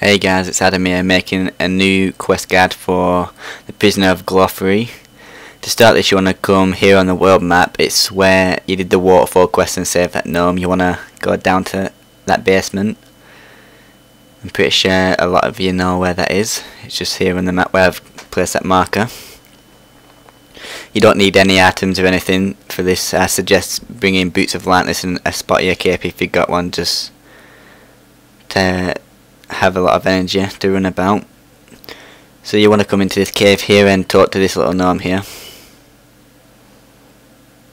Hey guys, it's Adam here making a new quest guide for the Prisoner of Glouphrie. To start this, you want to come here on the world map. It's where you did the waterfall quest and save that gnome. You want to go down to that basement. I'm pretty sure a lot of you know where that is. It's just here on the map where I've placed that marker. You don't need any items or anything for this. I suggest bringing boots of lightness and a spotty cape if you've got one, just to have a lot of energy to run about. So you want to come into this cave here and talk to this little gnome here,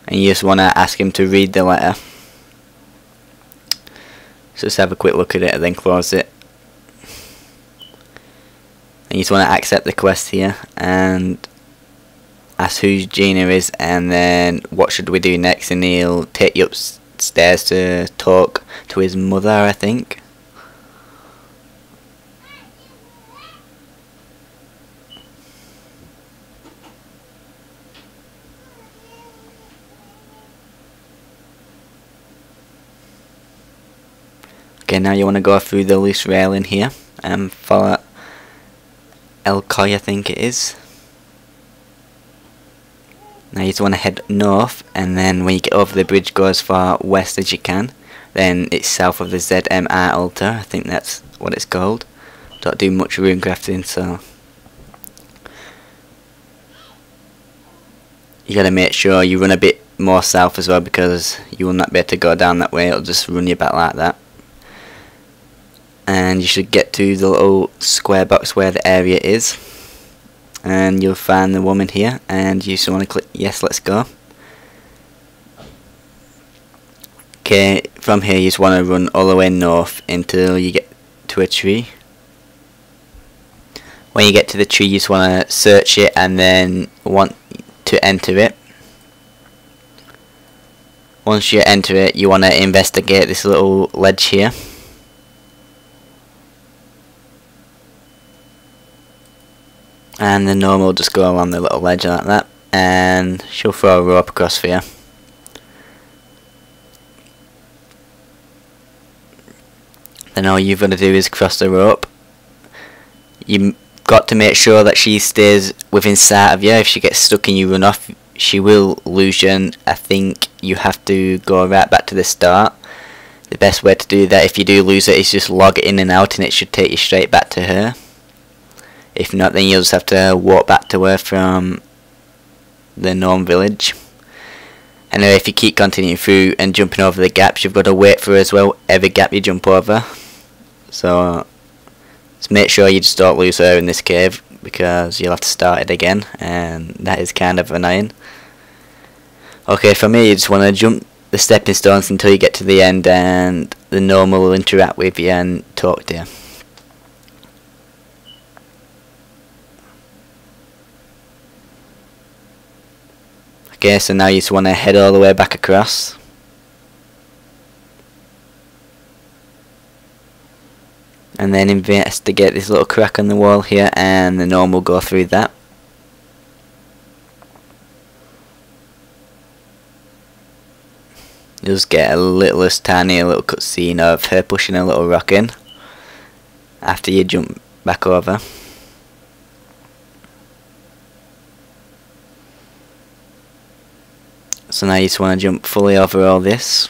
and you just want to ask him to read the letter. So just have a quick look at it and then close it, and you just want to accept the quest here and ask who Gina is, and then what should we do next, and he'll take you upstairs to talk to his mother, I think. Okay, now you want to go through the loose railing here and follow El Coy, I think it is. Now you just want to head north, and then when you get over the bridge, go as far west as you can. Then it's south of the ZMR altar, I think that's what it's called. Don't do much rune crafting, so you gotta make sure you run a bit more south as well, because you will not be able to go down that way. It'll just run you back like that. And you should get to the little square box where the area is, and you'll find the woman here, and you just want to click yes, let's go. Okay, from here you just want to run all the way north until you get to a tree. When you get to the tree, you just want to search it and then want to enter it. Once you enter it, you want to investigate this little ledge here. And the gnome will just go along the little ledge like that, and she'll throw a rope across for you. Then all you've got to do is cross the rope. You've got to make sure that she stays within sight of you. If she gets stuck and you run off, she will lose you, and I think you have to go right back to the start. The best way to do that, if you do lose it, is just log it in and out, and it should take you straight back to her. If not, then you'll just have to walk back to her from the gnome village. And if you keep continuing through and jumping over the gaps, you've got to wait for her as well, every gap you jump over. So just make sure you just don't lose her in this cave, because you'll have to start it again, and that is kind of annoying. Okay, from here you just want to jump the stepping stones until you get to the end, and the gnome will interact with you and talk to you. Okay, so now you just want to head all the way back across. And then investigate this little crack on the wall here, and the gnome will go through that. You'll just get a tiny little cutscene of her pushing a little rock in after you jump back over. So now you just want to jump fully over all this.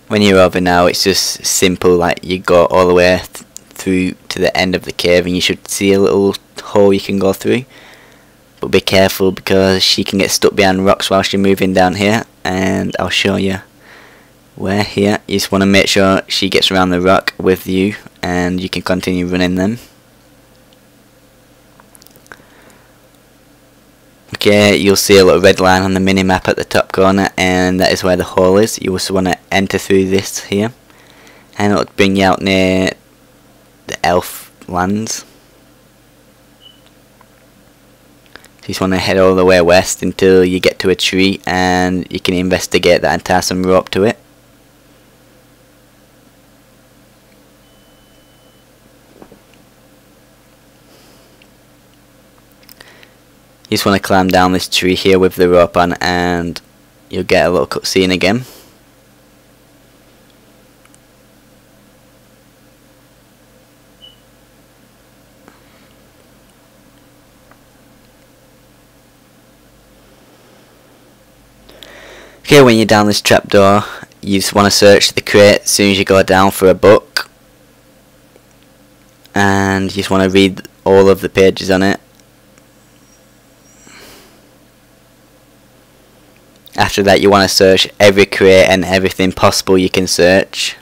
When you're over now, it's just simple, like you go all the way through to the end of the cave, and you should see a little hole you can go through. But be careful, because she can get stuck behind rocks while she's moving down here, and I'll show you where here. You just want to make sure she gets around the rock with you, and you can continue running them. Okay, you'll see a little red line on the mini-map at the top corner, and that is where the hole is. You also want to enter through this here, and it'll bring you out near the elf lands. So you just want to head all the way west until you get to a tree, and you can investigate that and tie some rope to it. You just want to climb down this tree here with the rope on, and you'll get a little cutscene again. Okay, when you're down this trapdoor, you just want to search the crate as soon as you go down for a book, and you just want to read all of the pages on it. After that, you want to search every crate and everything possible you can search.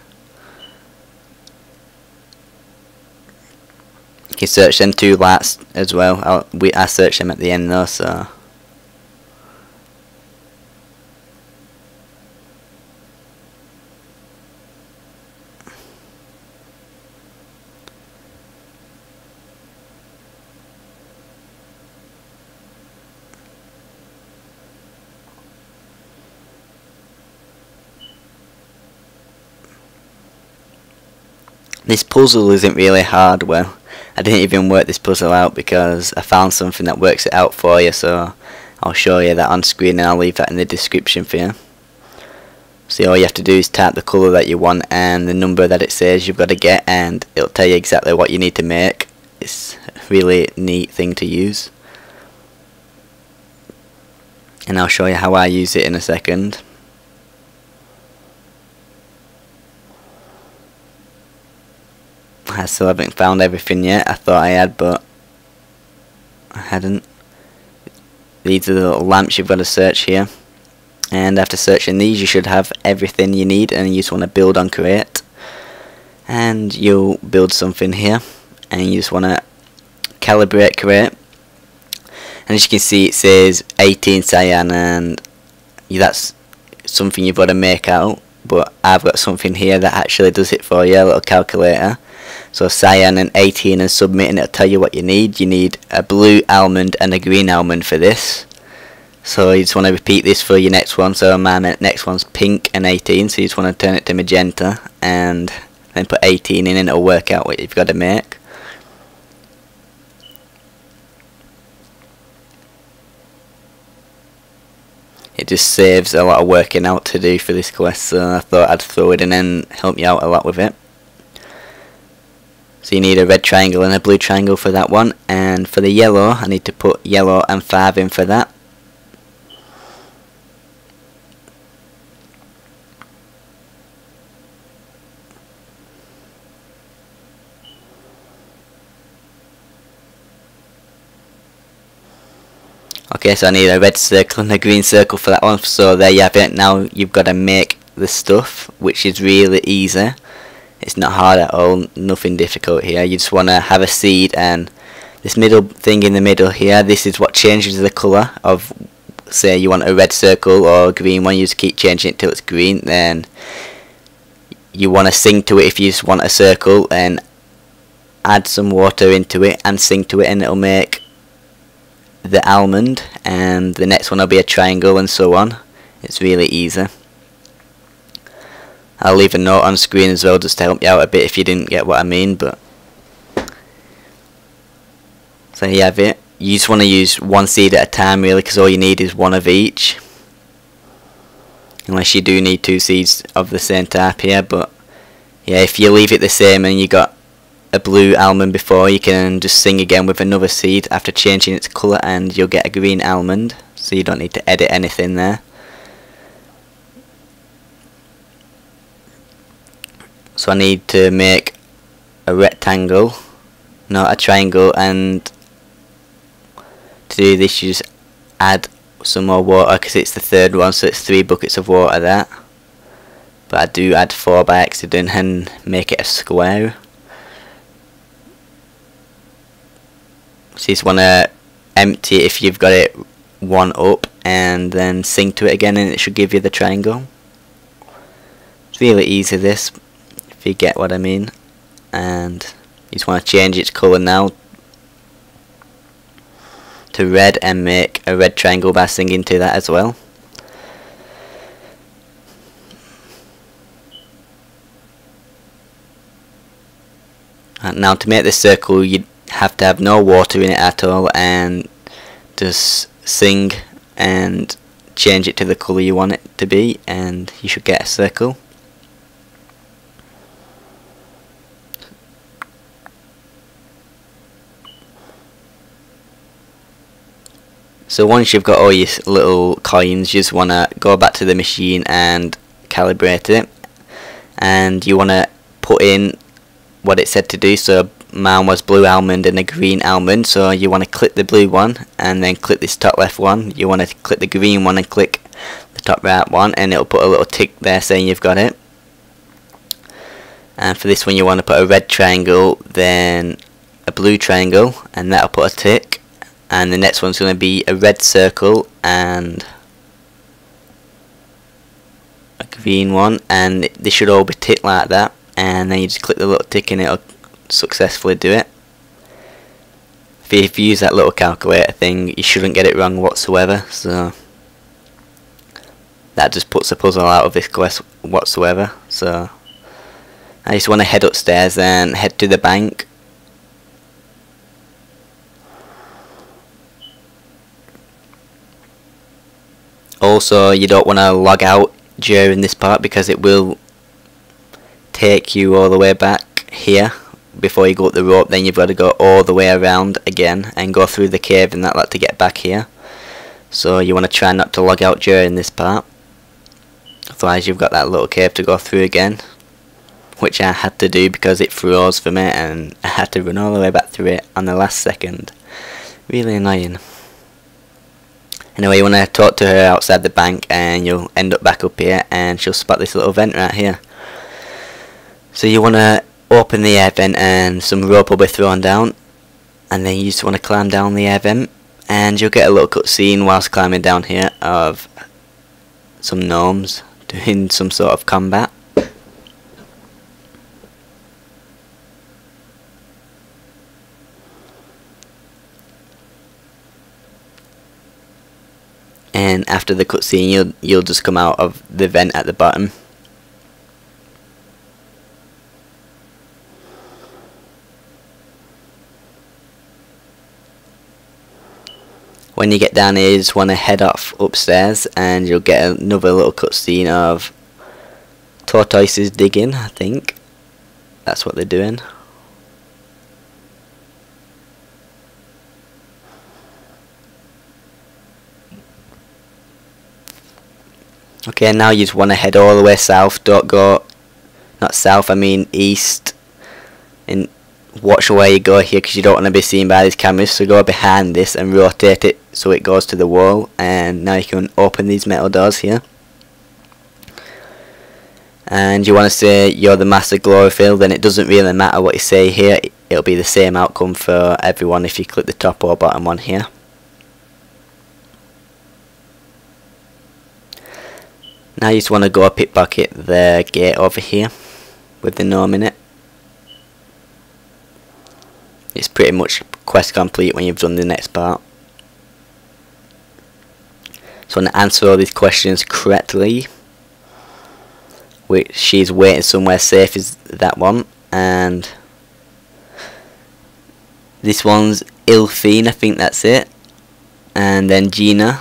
You can search them two last as well. I searched them at the end though, so. This puzzle isn't really hard. Well, I didn't even work this puzzle out because I found something that works it out for you, so I'll show you that on screen and I'll leave that in the description for you. So all you have to do is type the colour that you want and the number that it says you've got to get, and it'll tell you exactly what you need to make. It's a really neat thing to use, and I'll show you how I use it in a second. I still haven't found everything yet. I thought I had, but I hadn't. These are the little lamps you've got to search here, and after searching these you should have everything you need, and you just want to build on create, and you'll build something here, and you just want to calibrate create, and as you can see it says 18 cyan, and that's something you've got to make out, but I've got something here that actually does it for you, a little calculator. So cyan and 18 and submit, and it'll tell you what you need. You need a blue almond and a green almond for this. So you just want to repeat this for your next one. So my next one's pink and 18, so you just want to turn it to magenta and then put 18 in, and it'll work out what you've got to make. It just saves a lot of working out to do for this quest, so I thought I'd throw it in and help you out a lot with it. So you need a red triangle and a blue triangle for that one, and for the yellow I need to put yellow and 5 in for that. Okay, so I need a red circle and a green circle for that one, so there you have it. Now you've got to make the stuff, which is really easy. It's not hard at all, nothing difficult here. You just want to have a seed, and this middle thing in the middle here, this is what changes the colour of, say you want a red circle or a green one, you just keep changing it till it's green. Then you want to sing to it if you just want a circle, and add some water into it and sing to it, and it'll make the almond, and the next one will be a triangle, and so on. It's really easy. I'll leave a note on screen as well just to help you out a bit if you didn't get what I mean, but so here you have it. You just want to use one seed at a time really, because all you need is one of each, unless you do need 2 seeds of the same type here. But yeah, if you leave it the same and you got a blue almond before, you can just sing again with another seed after changing its colour, and you'll get a green almond, so you don't need to edit anything there. So I need to make a rectangle, not a triangle, and to do this you just add some more water, because it's the third one, so it's 3 buckets of water there. But I do add 4 by accident and make it a square. So you just want to empty it if you've got it 1 up, and then sing to it again, and it should give you the triangle. It's really easy this, if you get what I mean. And you just want to change its colour now to red, and make a red triangle by singing to that as well. And now to make this circle you have to have no water in it at all, and just sing and change it to the colour you want it to be, and you should get a circle. So once you've got all your little coins, you just want to go back to the machine and calibrate it, and you want to put in what it said to do. So mine was blue almond and a green almond, so you want to click the blue one and then click this top left one. You want to click the green one and click the top right one, and it'll put a little tick there saying you've got it. And for this one you want to put a red triangle, then a blue triangle, and that'll put a tick. And the next one's going to be a red circle and a green one, and they should all be ticked like that, and then you just click the little tick and it'll successfully do it. If you use that little calculator thing, you shouldn't get it wrong whatsoever, so that just puts the puzzle out of this quest whatsoever. So I just want to head upstairs and head to the bank. Also, you don't want to log out during this part because it will take you all the way back here before you go up the rope. Then you've got to go all the way around again and go through the cave and that to get back here. So you want to try not to log out during this part, otherwise you've got that little cave to go through again, which I had to do because it froze for me and I had to run all the way back through it on the last second. Really annoying. Anyway, you want to talk to her outside the bank and you'll end up back up here, and she'll spot this little vent right here. So you want to open the air vent and some rope will be thrown down, and then you just want to climb down the air vent, and you'll get a little cutscene whilst climbing down here of some gnomes doing some sort of combat. And after the cutscene, you'll just come out of the vent at the bottom. When you get down here, you just want to head off upstairs, and you'll get another little cutscene of tortoises digging. I think that's what they're doing. Okay, now you just want to head all the way south. Don't go, not south, I mean east, and watch where you go here because you don't want to be seen by these cameras. So go behind this and rotate it so it goes to the wall, and now you can open these metal doors here. And you want to say you're the master glouphrie, then it doesn't really matter what you say here, it'll be the same outcome for everyone if you click the top or bottom one here. Now you just want to go pickpocket the gate over here with the gnome in it. It's pretty much quest complete when you've done the next part. So I want to answer all these questions correctly. Which she's waiting somewhere safe is that one, and this one's Ilfine, I think that's it, and then Gina,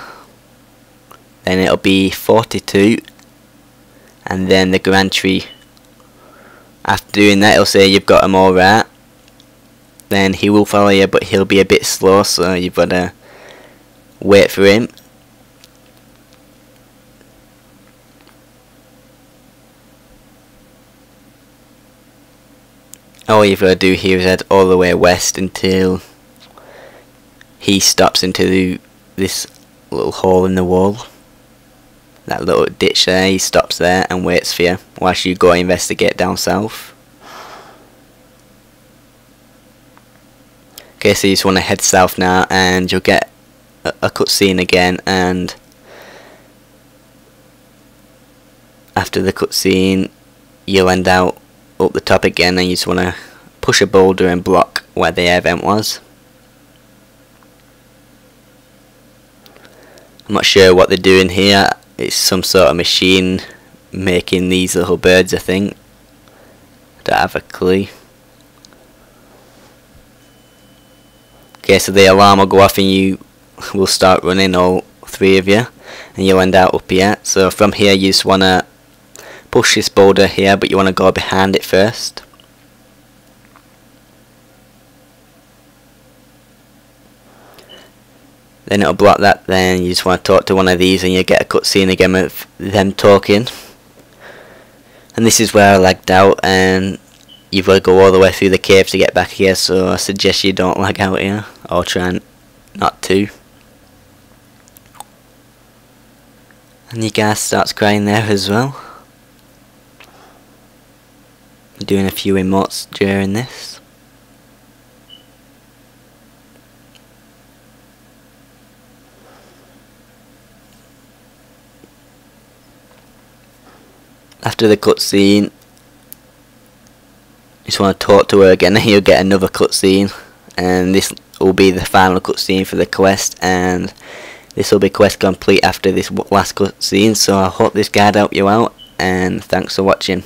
then it'll be 42, and then the Grand Tree. After doing that, it'll say you've got them all right. Then he will follow you, but he'll be a bit slow, so you've got to wait for him. All you've got to do here is head all the way west until he stops into this little hole in the wall. That little ditch there, he stops there and waits for you whilst you go investigate down south. Okay, so you just want to head south now, and you'll get a cutscene again, and after the cutscene you'll end out up the top again, and you just want to push a boulder and block where the air vent was. I'm not sure what they're doing here. It's some sort of machine making these little birds, I think. I don't have a clue. Okay, so the alarm will go off and you will start running, all three of you. and you'll end out up here. So from here you just want to push this boulder here, but you want to go behind it first. Then it'll block that, then you just want to talk to one of these and you get a cutscene again of them talking. And this is where I lagged out, and you've got to go all the way through the cave to get back here, so I suggest you don't lag out here, or try not to. And your guy starts crying there as well. Doing a few emotes during this. After the cutscene, you just want to talk to her again, and you'll get another cutscene, and this will be the final cutscene for the quest, and this will be quest complete after this last cutscene. So I hope this guide helped you out, and thanks for watching.